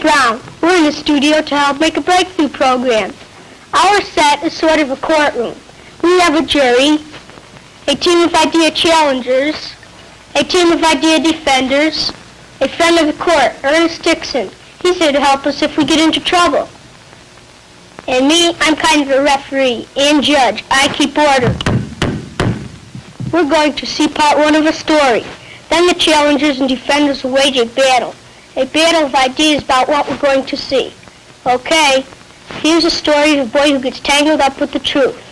Brown. We're in the studio to help make a breakthrough program. Our set is sort of a courtroom. We have a jury, a team of idea challengers, a team of idea defenders, a friend of the court, Ernest Dixon. He's here to help us if we get into trouble. And me, I'm kind of a referee and judge. I keep order. We're going to see part one of a story. Then the challengers and defenders will wage a battle of ideas about what we're going to see. Okay, here's a story of a boy who gets tangled up with the truth.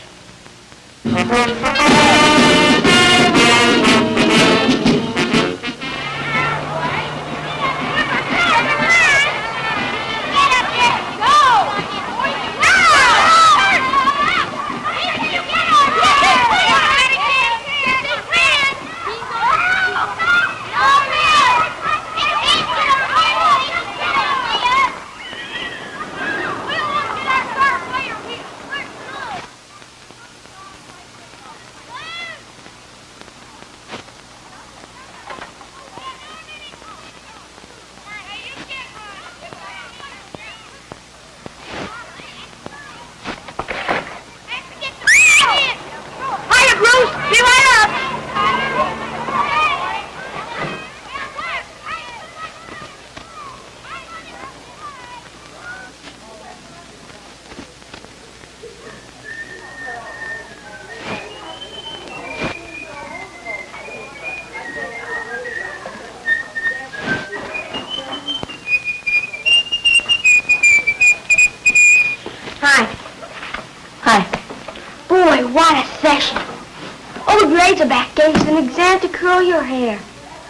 All the grades are back. Gave us an exam to curl your hair.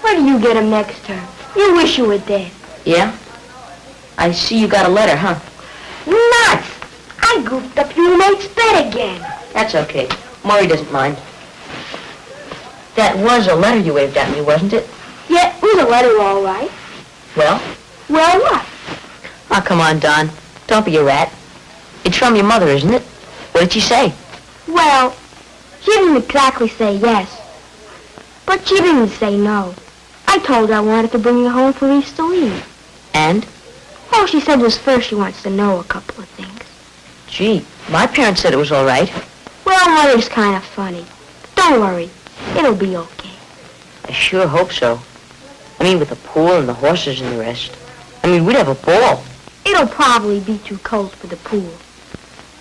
Where do you get them next term? You wish you were dead. Yeah? I see you got a letter, huh? Nuts! I goofed up your mate's bed again. That's okay. Maury doesn't mind. That was a letter you waved at me, wasn't it? Yeah, it was a letter, all right. Well? Well, what? Oh, come on, Don. Don't be a rat. It's from your mother, isn't it? What did she say? Well, she didn't exactly say yes, but she didn't say no. I told her I wanted to bring you home for Easter leave. And? All she said was first she wants to know a couple of things. Gee, my parents said it was all right. Well, Mother's kind of funny. Don't worry. It'll be okay. I sure hope so. I mean, with the pool and the horses and the rest. I mean, we'd have a ball. It'll probably be too cold for the pool.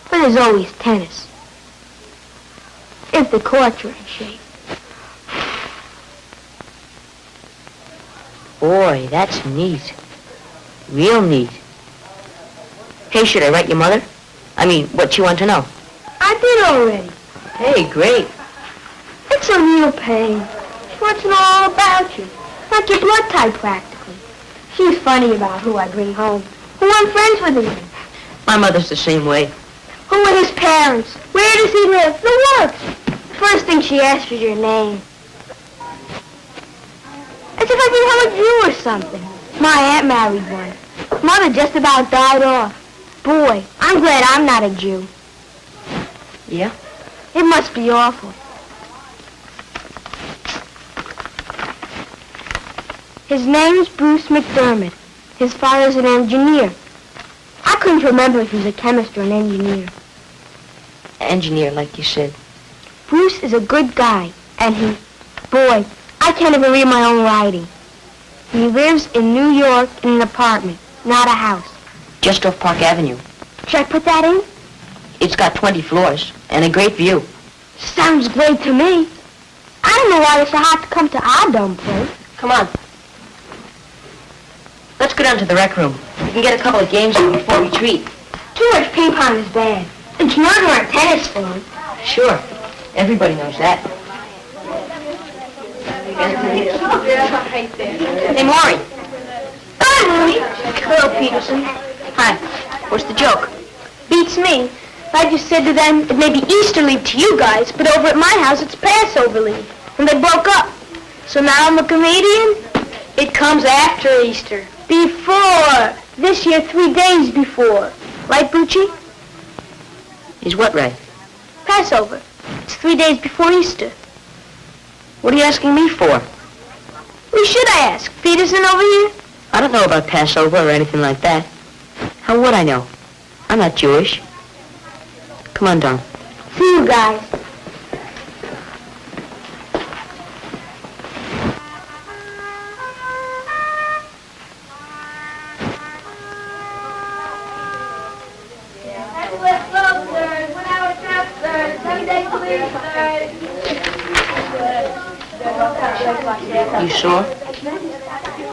But there's always tennis. If the courts are in shape. Boy, that's neat. Real neat. Hey, should I write your mother? I mean, what you want to know? I did already. Hey, great. It's a real pain. She wants to know all about you. Like your blood type, practically. She's funny about who I bring home. Who I'm friends with him. My mother's the same way. Who are his parents? Where does he live? The works. First thing she asks is your name. As if I didn't have a Jew or something. My aunt married one. Mother just about died off. Boy, I'm glad I'm not a Jew. Yeah? It must be awful. His name's Bruce McDermott. His father's an engineer. I couldn't remember if he was a chemist or an engineer. Engineer, like you said. Bruce is a good guy, and boy, I can't even read my own writing. He lives in New York in an apartment, not a house. Just off Park Avenue. Should I put that in? It's got 20 floors and a great view. Sounds great to me. I don't know why it's so hard to come to our dumb place. Come on. Let's go down to the rec room. We can get a couple of games in before we treat. Too much ping pong is bad. It's not our tennis floor. Sure. Everybody knows that. Hey, Maury. Hi, Maury. Hello, Peterson. Hi. What's the joke? Beats me. I just said to them it may be Easter leave to you guys, but over at my house it's Passover leave. And they broke up. So now I'm a comedian? It comes after Easter. Before. This year, 3 days before. Right, Bucci? Is what right? Passover. It's 3 days before Easter. What are you asking me for? Who should I ask? Peterson over here? I don't know about Passover or anything like that. How would I know? I'm not Jewish. Come on, Don. See you guys. You sure?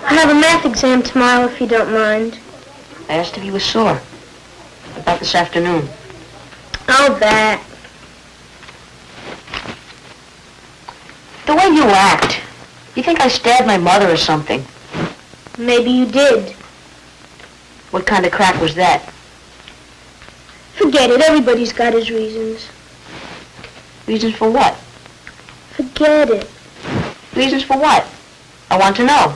I have a math exam tomorrow, if you don't mind. I asked if you were sore. About this afternoon. Oh, that. The way you act. You think I stabbed my mother or something. Maybe you did. What kind of crack was that? Forget it. Everybody's got his reasons. Reasons for what? Forget it. Reasons for what? I want to know.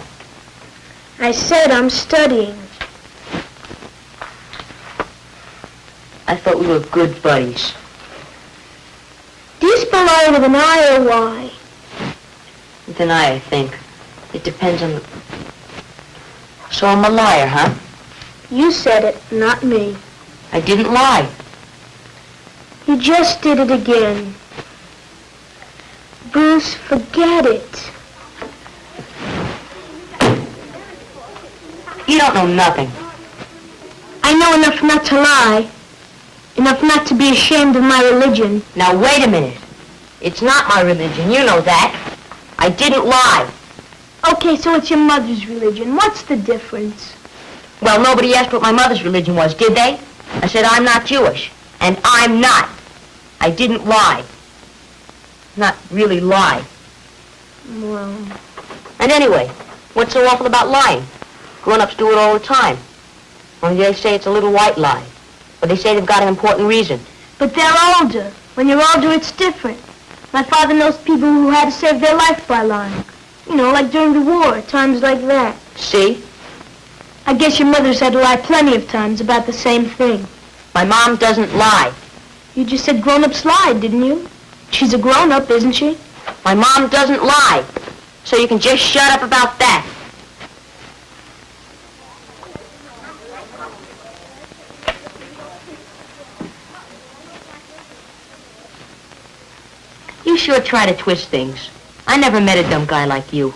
I said I'm studying. I thought we were good buddies. Do you spell I with an I or Y? With an I think. It depends on the... So I'm a liar, huh? You said it, not me. I didn't lie. You just did it again. Bruce, forget it. You don't know nothing. I know enough not to lie. Enough not to be ashamed of my religion. Now wait a minute. It's not my religion, you know that. I didn't lie. Okay, so it's your mother's religion. What's the difference? Well, nobody asked what my mother's religion was, did they? I said I'm not Jewish. And I'm not. I didn't lie. Not really lie. Well... And anyway, what's so awful about lying? Grown-ups do it all the time. Only they say it's a little white lie. Or they say they've got an important reason. But they're older. When you're older, it's different. My father knows people who had to save their life by lying. You know, like during the war, times like that. See? I guess your mother's had to lie plenty of times about the same thing. My mom doesn't lie. You just said grown-ups lied, didn't you? She's a grown-up, isn't she? My mom doesn't lie. So you can just shut up about that. You sure try to twist things. I never met a dumb guy like you.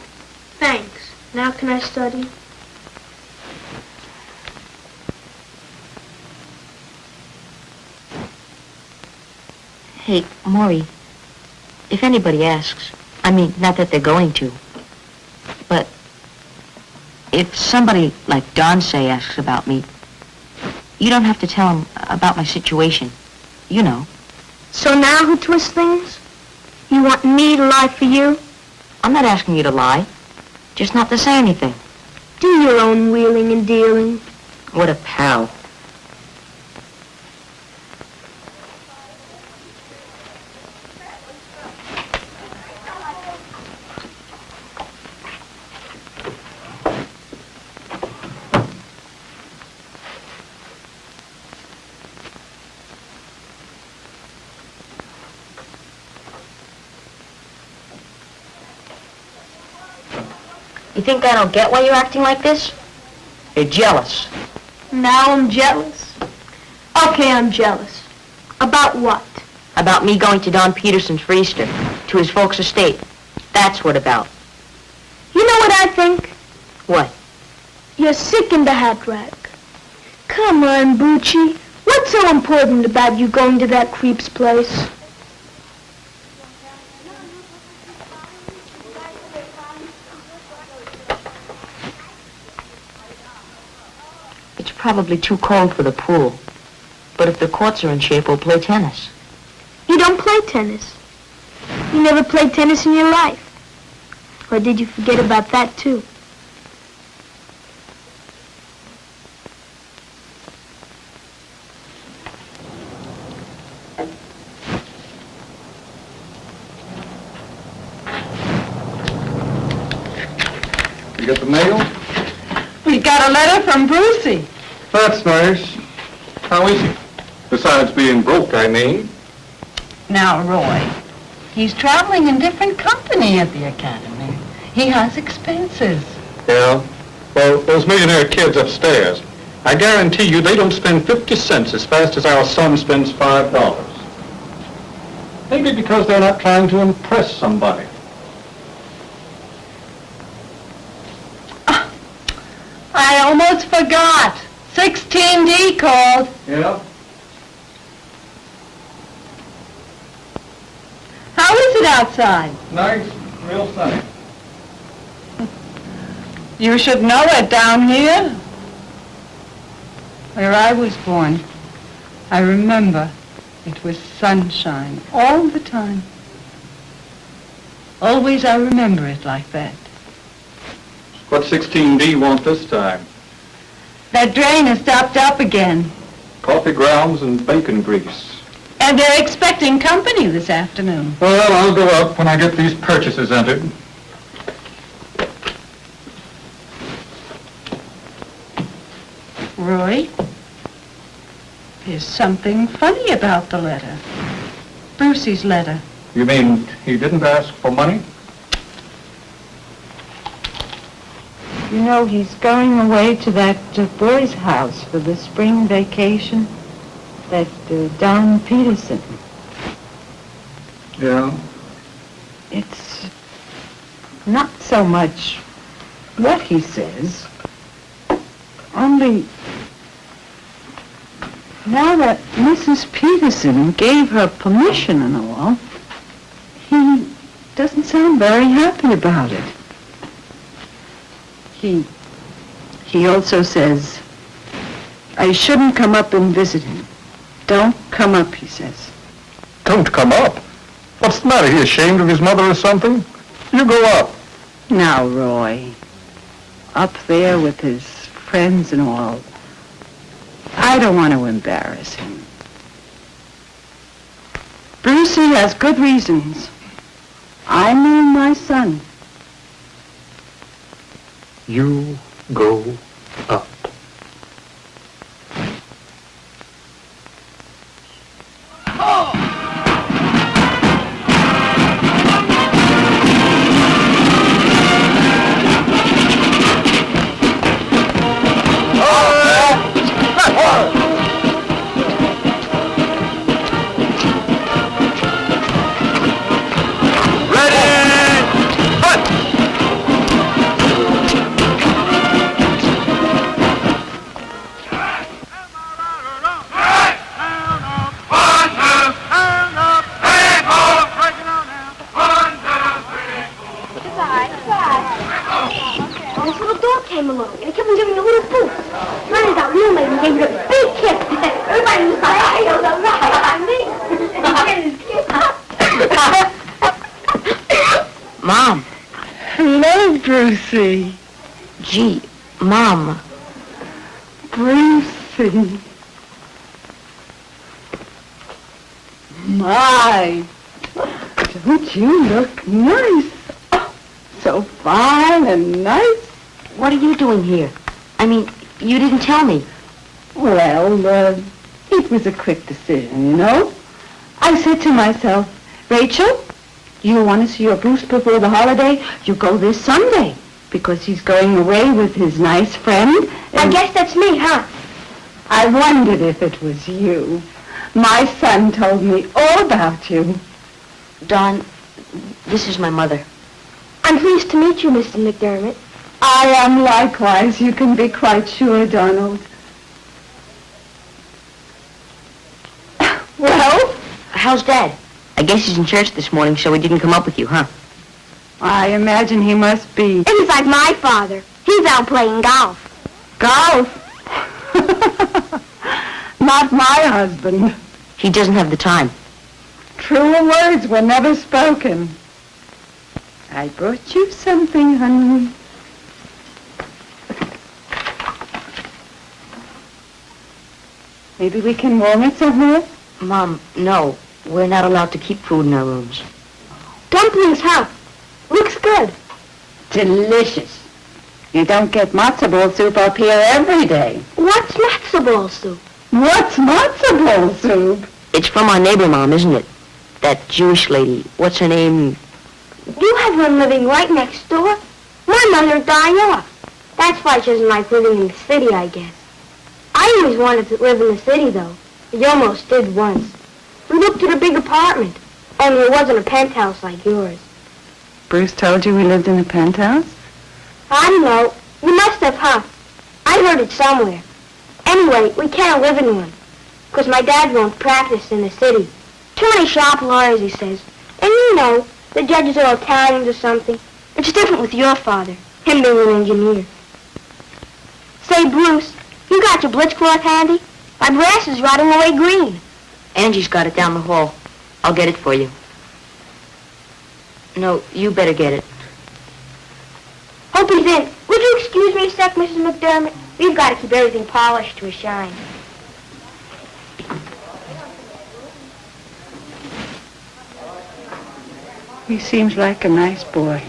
Thanks. Now can I study? Hey, Maury, if anybody asks, I mean, not that they're going to, but if somebody like Don, say, asks about me, you don't have to tell them about my situation. You know. So now who twists things? You want me to lie for you? I'm not asking you to lie, just not to say anything. Do your own wheeling and dealing. What a pal. You think I don't get why you're acting like this? You're jealous. Now I'm jealous? Okay, I'm jealous. About what? About me going to Don Peterson's for Easter, to his folks' estate. That's what about. You know what I think? What? You're sick in the hat rack. Come on, Bucci. What's so important about you going to that creep's place? It's probably too cold for the pool. But if the courts are in shape, we'll play tennis. You don't play tennis. You never played tennis in your life. Or did you forget about that, too? You got the mail? We got a letter from Brucey. That's nice. How is he? Besides being broke, I mean. Now, Roy, he's traveling in different company at the academy. He has expenses. Yeah? Well, those millionaire kids upstairs, I guarantee you they don't spend 50 cents as fast as our son spends $5. Maybe because they're not trying to impress somebody. I almost forgot. 16D called. Yeah? How is it outside? Nice, real sunny. You should know it down here. Where I was born, I remember it was sunshine all the time. Always I remember it like that. What 16D want this time? That drain is stopped up again. Coffee grounds and bacon grease. And they're expecting company this afternoon. Well, I'll go up when I get these purchases entered. Roy, there's something funny about the letter. Brucey's letter. You mean he didn't ask for money? You know, he's going away to that boy's house for the spring vacation. That Don Peterson. Yeah. It's not so much what he says, only now that Mrs. Peterson gave her permission and all, he doesn't sound very happy about it. He also says, I shouldn't come up and visit him. Don't come up, he says. Don't come up. What's the matter? He ashamed of his mother or something? You go up. Now, Roy, up there with his friends and all, I don't want to embarrass him. Brucey has good reasons. I know my son. You go up. This little dog came along, and he kept on giving a little boost. Finally got real mad and gave it a big kiss. Everybody was like, I know the right. Mom. Hello, Brucey. Gee, Mom. Brucey. My, don't you look nice? Oh, so fine and nice. What are you doing here? I mean, you didn't tell me. Well, it was a quick decision, you know. I said to myself, Rachel, you want to see your Bruce before the holiday? You go this Sunday, because he's going away with his nice friend. I guess that's me, huh? I wondered if it was you. My son told me all about you. Don, this is my mother. I'm pleased to meet you, Mr. McDermott. I am likewise, you can be quite sure, Donald. Well? How's Dad? I guess he's in church this morning, so he didn't come up with you, huh? I imagine he must be. He's like my father. He's out playing golf. Golf? Not my husband. He doesn't have the time. Truer words were never spoken. I brought you something, honey. Maybe we can warm it somewhere? Mom, no. We're not allowed to keep food in our rooms. Dumplings, huh? Looks good. Delicious. You don't get matzo ball soup up here every day. What's matzo ball soup? What's matzo ball soup? It's from our neighbor, Mom, isn't it? That Jewish lady. What's her name? You have one living right next door. My mother died off. That's why she doesn't like living in the city, I guess. I always wanted to live in the city, though. We almost did once. We looked at a big apartment, only it wasn't a penthouse like yours. Bruce told you we lived in a penthouse? I don't know. You must have, huh? I heard it somewhere. Anyway, we can't live in one, because my dad won't practice in the city. Too many sharp lawyers, he says. And you know, the judges are Italians or something. It's different with your father, him being an engineer. Say, Bruce, you got your blitzcloth handy? My brass is rotting away green. Angie's got it down the hall. I'll get it for you. No, you better get it. Hope he's in. Would you excuse me a sec, Mrs. McDermott? We've got to keep everything polished to a shine. He seems like a nice boy.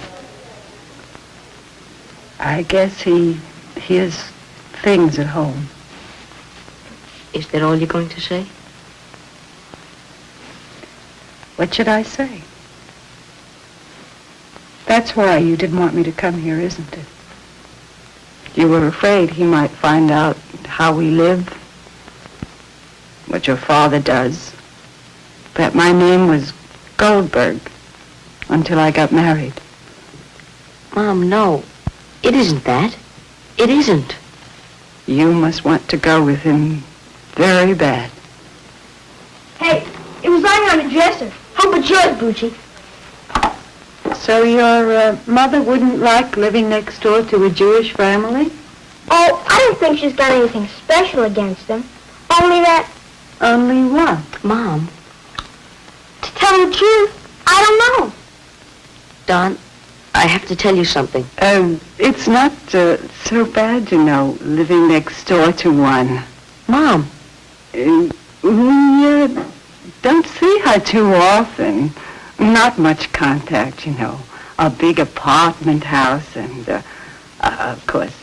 I guess he has things at home. Is that all you're going to say? What should I say? That's why you didn't want me to come here, isn't it? You were afraid he might find out how we live, what your father does, that my name was Goldberg until I got married. Mom, no. It isn't that. It isn't. You must want to go with him very bad. Hey, it was lying on the dresser. Hope it's yours, Bucci. So your mother wouldn't like living next door to a Jewish family? Oh, I don't think she's got anything special against them. Only that, Only what? Mom. to tell the truth, I don't know. Don, I have to tell you something. It's not so bad, you know, living next door to one. Mom. We don't see her too often. Not much contact, you know. A big apartment house, and, of course,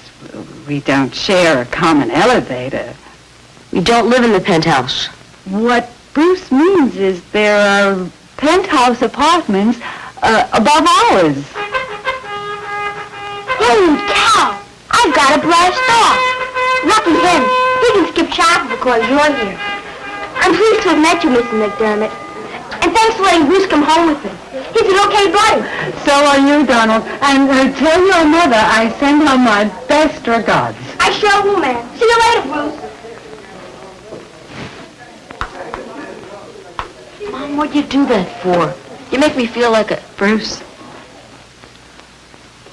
we don't share a common elevator. We don't live in the penthouse. What Bruce means is there are penthouse apartments above ours. Holy cow! I've got a blast off. Lucky him. He can skip chapel because you're here. I'm pleased to have met you, Mrs. McDermott. And thanks for letting Bruce come home with me. He's an okay buddy. So are you, Donald. And tell your mother I send her my best regards. I sure will, man. See you later, Bruce. Mom, what'd you do that for? You make me feel like a... Bruce,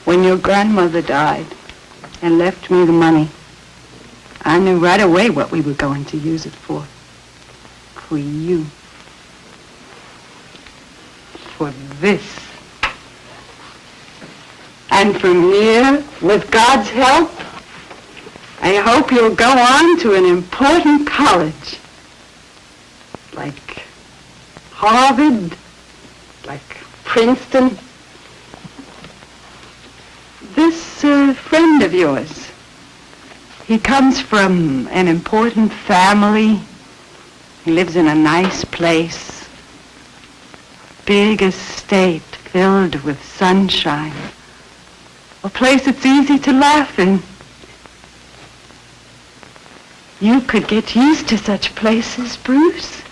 when your grandmother died and left me the money, I knew right away what we were going to use it for. For you. For this. And from here, with God's help, I hope you'll go on to an important college. Like Harvard, like Princeton. This friend of yours, he comes from an important family. He lives in a nice place. Big estate filled with sunshine. A place that's easy to laugh in. You could get used to such places, Bruce.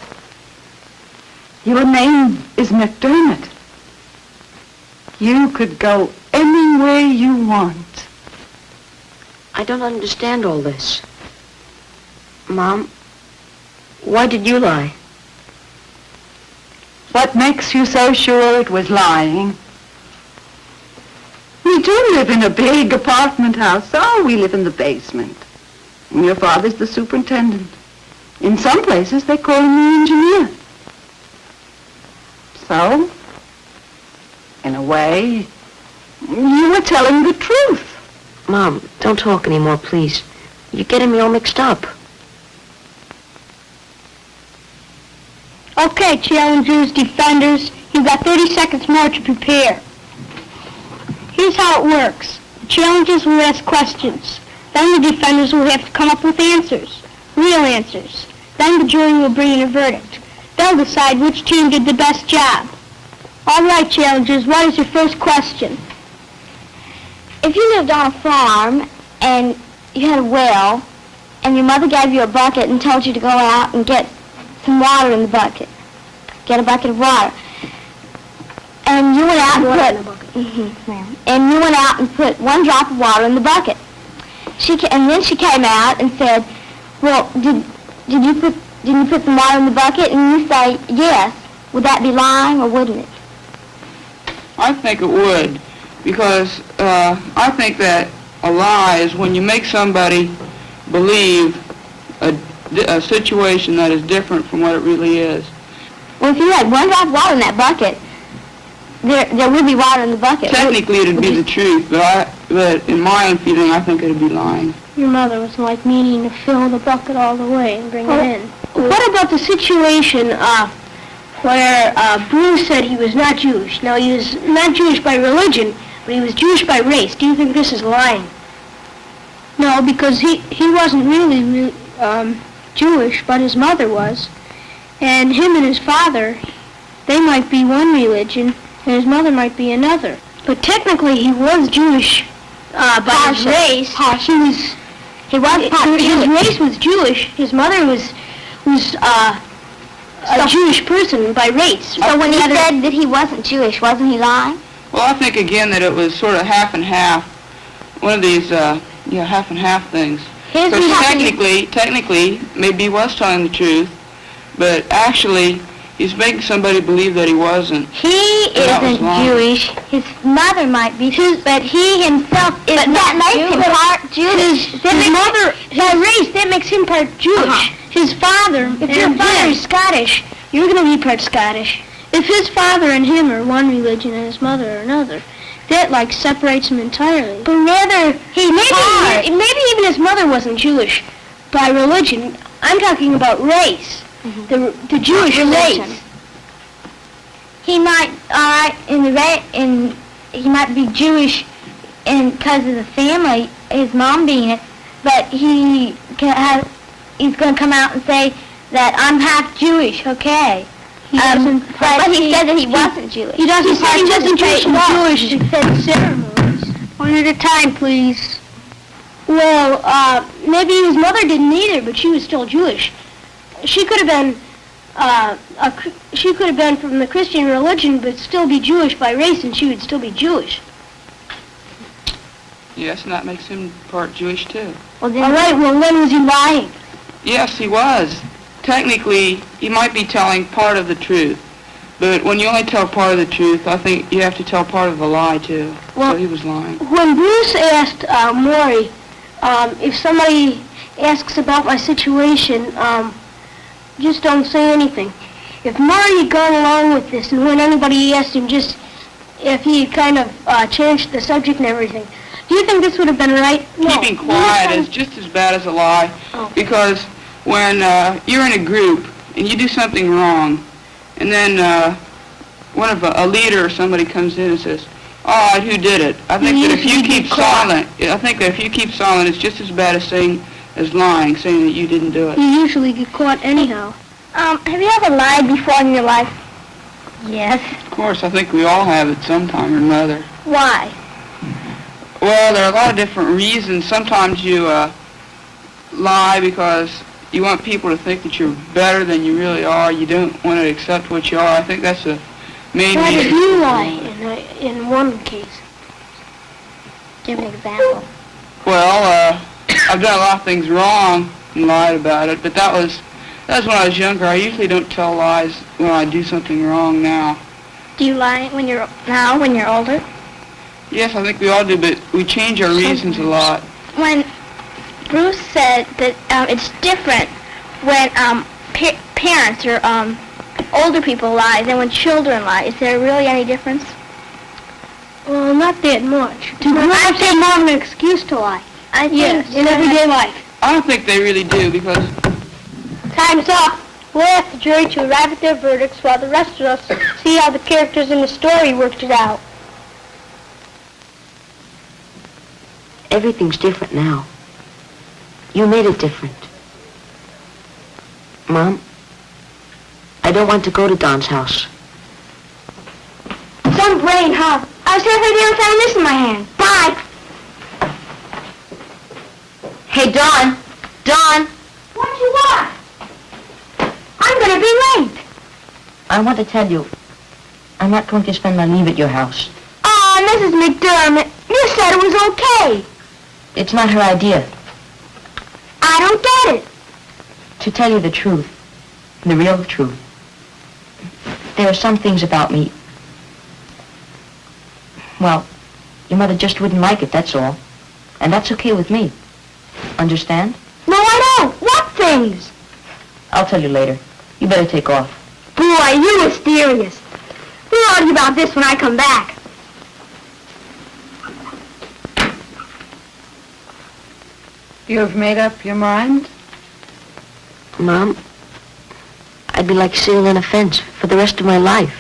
Your name is McDermott. You could go anywhere you want. I don't understand all this. Mom, why did you lie? What makes you so sure it was lying? We do live in a big apartment house. Oh, we live in the basement. And your father's the superintendent. In some places, they call him the engineer. So, in a way, you were telling the truth. Mom, don't talk anymore, please. You're getting me all mixed up. Okay, challengers, defenders, you've got 30 seconds more to prepare. Here's how it works. The challengers will ask questions. Then the defenders will have to come up with answers, real answers. Then the jury will bring in a verdict. They'll decide which team did the best job. All right, challengers, what is your first question? If you lived on a farm and you had a well, and your mother gave you a bucket and told you to go out and get some water in the bucket. Get a bucket of water. And you went out and and you went out and put one drop of water in the bucket. And then she came out and said, well, didn't you put some water in the bucket? And you say, yes. Would that be lying or wouldn't it? I think it would, because I think that a lie is when you make somebody believe a situation that is different from what it really is. Well, if you had one drop of water in that bucket, there would be water in the bucket. Technically, it would be the truth, but in my own feeling, I think it would be lying. Your mother was like meaning to fill the bucket all the way and bring it in. What about the situation where Bruce said he was not Jewish? Now, he was not Jewish by religion, but he was Jewish by race. Do you think this is lying? No, because he wasn't really Jewish, but his mother was. And him and his father, they might be one religion, and his mother might be another. But technically, he was Jewish by his race. His race was Jewish. His mother was a Jewish person by race. So when he said that he wasn't Jewish, wasn't he lying? Well, I think again that it was sort of half and half. One of these, half and half things. Because technically, maybe he was telling the truth, but actually, he's making somebody believe that he wasn't. He isn't Jewish. His mother might be, but he himself is not Jewish. But that makes him part Jewish. His mother, by race, that makes him part Jewish. His father, if your father is Scottish, you're going to be part Scottish. If his father and him are one religion and his mother are another, that separates him entirely. But rather, maybe even his mother wasn't Jewish by religion. I'm talking about race. The Jewish race. He might, he might be Jewish because of the family, his mom being it, but he's going to come out and say that I'm half Jewish, okay? But he said that he wasn't Jewish. He doesn't say he wasn't Jewish. He said ceremonies. One at a time, please. Well, maybe his mother didn't either, but she was still Jewish. She could have been from the Christian religion, but still be Jewish by race, and she would still be Jewish. Yes, and that makes him part Jewish too. All right. Well, when was he lying? Yes, he was. Technically, he might be telling part of the truth, but when you only tell part of the truth, I think you have to tell part of the lie too. Well, so he was lying. When Bruce asked Maury if somebody asks about my situation, just don't say anything. If Maury had gone along with this, and when anybody asked him just if he kind of changed the subject and everything, do you think this would have been right? Keeping quiet is just as bad as a lie, because when you're in a group and you do something wrong, and then a leader or somebody comes in and says, "All right, who did it?" I think that if you keep silent, it's just as bad as lying, saying that you didn't do it. You usually get caught anyhow. Have you ever lied before in your life? Yes. Of course, I think we all have at some time or another. Why? Well, there are a lot of different reasons. Sometimes you lie because you want people to think that you're better than you really are. You don't want to accept what you are. I think that's the main reason. Why did you lie in one case? Give an example. Well, I've done a lot of things wrong and lied about it, but that was when I was younger. I usually don't tell lies when I do something wrong now. Do you lie when you're older? Yes, I think we all do, but we change our reasons a lot. When Bruce said that it's different when parents or older people lie than when children lie, is there really any difference? Well, not that much. Perhaps they have an excuse to lie. I think yes, in everyday life. I don't think they really do, because... Time's up. We'll ask the jury to arrive at their verdicts while the rest of us see how the characters in the story worked it out. Everything's different now. You made it different. Mom, I don't want to go to Don's house. Some brain, huh? I was halfway there and found this in my hand. Bye! Hey, Dawn! Dawn! What do you want? I'm going to be late. I want to tell you, I'm not going to spend my leave at your house. Oh, Mrs. McDermott, you said it was okay. It's not her idea. I don't get it. To tell you the truth, the real truth, there are some things about me. Well, your mother just wouldn't like it, that's all. And that's okay with me. Understand? No, I don't. What things? I'll tell you later. You better take off. Boy, you mysterious. We'll argue about this when I come back. You've made up your mind? Mom, I'd be like sitting on a fence for the rest of my life.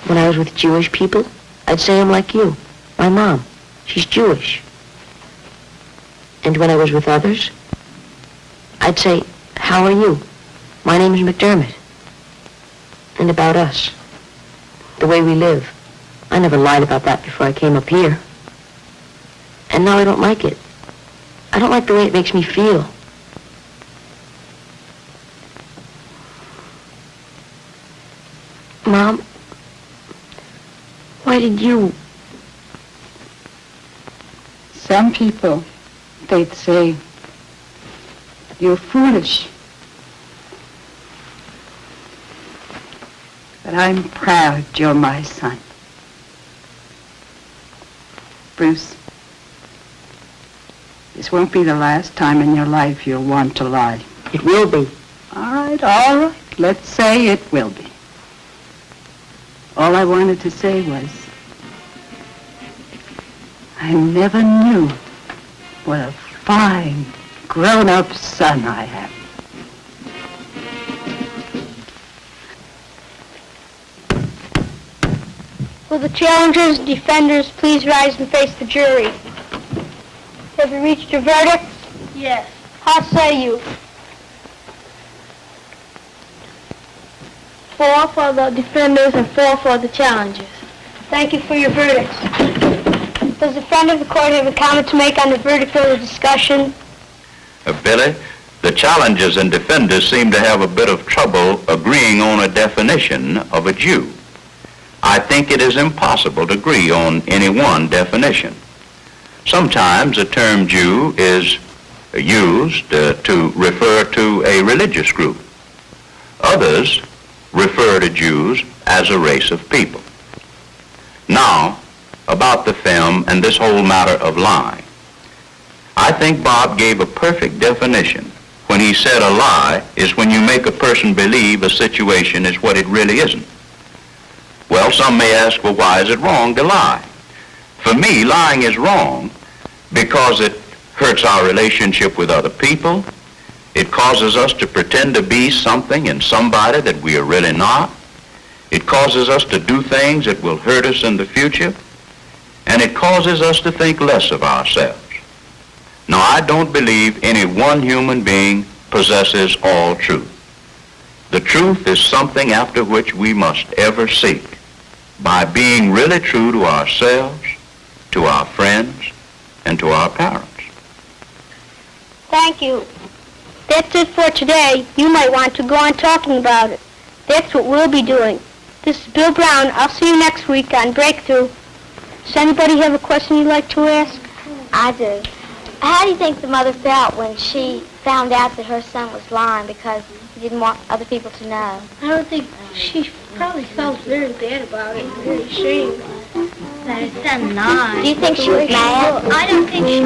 When I was with Jewish people, I'd say I'm like you. My mom, she's Jewish. And when I was with others, I'd say, how are you? My name's McDermott. And about us, the way we live. I never lied about that before I came up here. And now I don't like it. I don't like the way it makes me feel. Mom, why did you? Some people, they'd say, you're foolish. But I'm proud you're my son. Bruce, this won't be the last time in your life you'll want to lie. It will be. All right. Let's say it will be. All I wanted to say was, I never knew what a fine, grown-up son I have. Will the challengers and defenders please rise and face the jury? Have you reached your verdict? Yes. How say you? 4 for the defenders and 4 for the challengers. Thank you for your verdicts. Does the friend of the court have a comment to make on the verdict or the discussion? Billy, the challengers and defenders seem to have a bit of trouble agreeing on a definition of a Jew. I think it is impossible to agree on any one definition. Sometimes the term Jew is used to refer to a religious group. Others refer to Jews as a race of people. Now, about the film and this whole matter of lying. I think Bob gave a perfect definition when he said a lie is when you make a person believe a situation is what it really isn't. Well, some may ask, well, why is it wrong to lie? For me, lying is wrong because it hurts our relationship with other people. It causes us to pretend to be something and somebody that we are really not. It causes us to do things that will hurt us in the future. And it causes us to think less of ourselves. Now, I don't believe any one human being possesses all truth. The truth is something after which we must ever seek by being really true to ourselves, to our friends, and to our parents. Thank you. That's it for today. You might want to go on talking about it. That's what we'll be doing. This is Bill Brown. I'll see you next week on Breakthrough. Does anybody have a question you'd like to ask? I do. How do you think the mother felt when she found out that her son was lying because he didn't want other people to know? I don't think she probably felt very bad about it, very ashamed that her son lied. Do you think she was mad? I don't think she